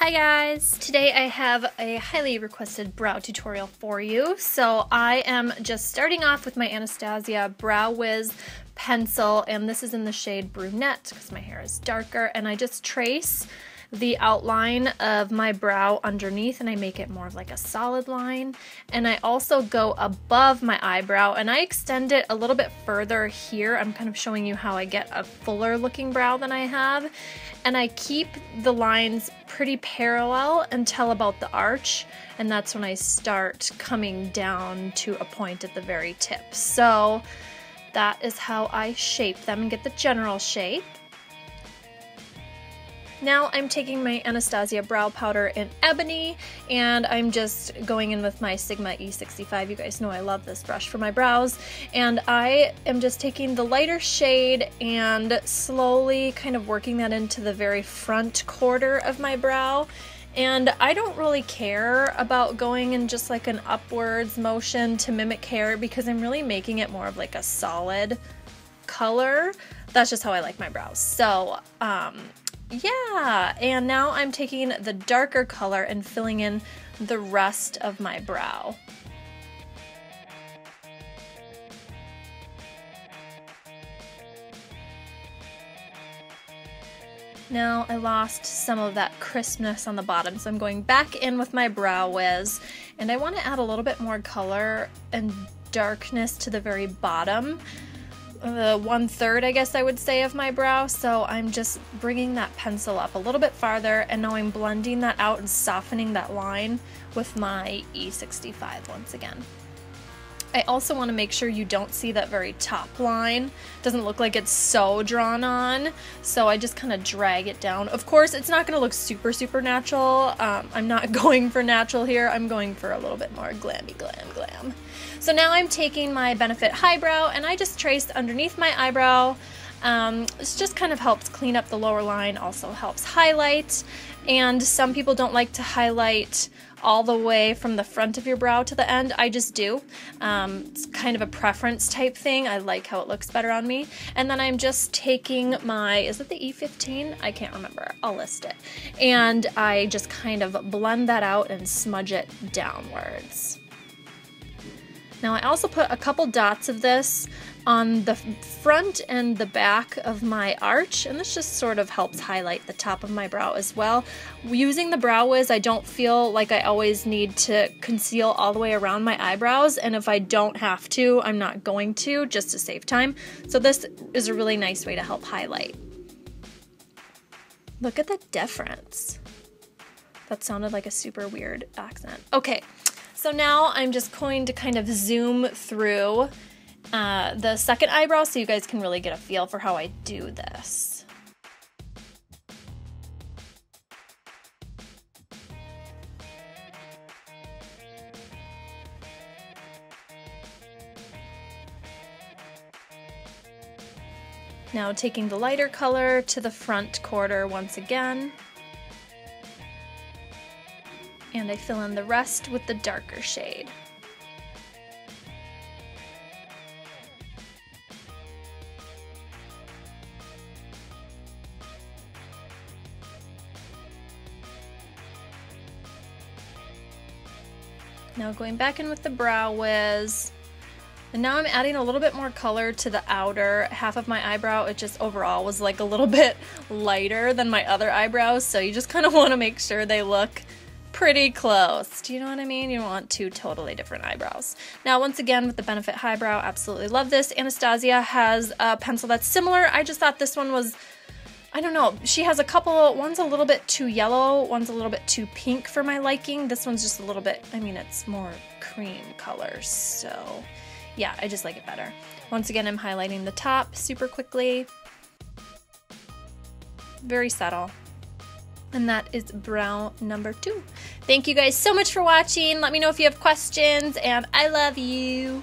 Hi guys! Today I have a highly requested brow tutorial for you. So I am just starting off with my Anastasia Brow Wiz pencil, and this is in the shade Brunette because my hair is darker, and I just trace the outline of my brow underneath and I make it more of like a solid line. And I also go above my eyebrow and I extend it a little bit further here. I'm kind of showing you how I get a fuller looking brow than I have. And I keep the lines pretty parallel until about the arch, and that's when I start coming down to a point at the very tip. So that is how I shape them and get the general shape. Now I'm taking my Anastasia brow powder in Ebony, and I'm just going in with my Sigma E65. You guys know I love this brush for my brows. And I am just taking the lighter shade and slowly kind of working that into the very front quarter of my brow. And I don't really care about going in just like an upwards motion to mimic hair because I'm really making it more of like a solid color. That's just how I like my brows. So, yeah, and now I'm taking the darker color and filling in the rest of my brow. Now I lost some of that crispness on the bottom, so I'm going back in with my Brow Wiz, and I want to add a little bit more color and darkness to the very bottom. The 1/3, I guess I would say, of my brow. So I'm just bringing that pencil up a little bit farther, and now I'm blending that out and softening that line with my E65 once again. I also want to make sure you don't see that very top line. It doesn't look like it's so drawn on, so I just kind of drag it down. Of course, it's not going to look super natural. I'm not going for natural here. I'm going for a little bit more glammy glam. So now I'm taking my Benefit Highbrow and I just traced underneath my eyebrow. This just kind of helps clean up the lower line, also helps highlight. And some people don't like to highlight all the way from the front of your brow to the end. I just do. It's kind of a preference type thing. I like how it looks better on me. And then I'm just taking my, is it the E15? I can't remember. I'll list it. And I just kind of blend that out and smudge it downwards. Now I also put a couple dots of this on the front and the back of my arch, and this just sort of helps highlight the top of my brow as well. Using the Brow Wiz, I don't feel like I always need to conceal all the way around my eyebrows, and if I don't have to, I'm not going to, just to save time. So this is a really nice way to help highlight. Look at the difference. That sounded like a super weird accent. Okay. So now I'm just going to kind of zoom through the second eyebrow so you guys can really get a feel for how I do this. Now taking the lighter color to the front quarter once again. And I fill in the rest with the darker shade. Now going back in with the Brow Wiz. And now I'm adding a little bit more color to the outer half of my eyebrow. It just overall was like a little bit lighter than my other eyebrows, so you just kind of want to make sure they look pretty close. Do you know what I mean? You don't want two totally different eyebrows. Now once again with the Benefit Highbrow, absolutely love this. Anastasia has a pencil that's similar. I just thought this one was, I don't know, she has a couple, one's a little bit too yellow, one's a little bit too pink for my liking. This one's just a little bit, I mean, it's more cream colors, so yeah, I just like it better. Once again, I'm highlighting the top super quickly. Very subtle. And that is brow number 2. Thank you guys so much for watching. Let me know if you have questions, and I love you.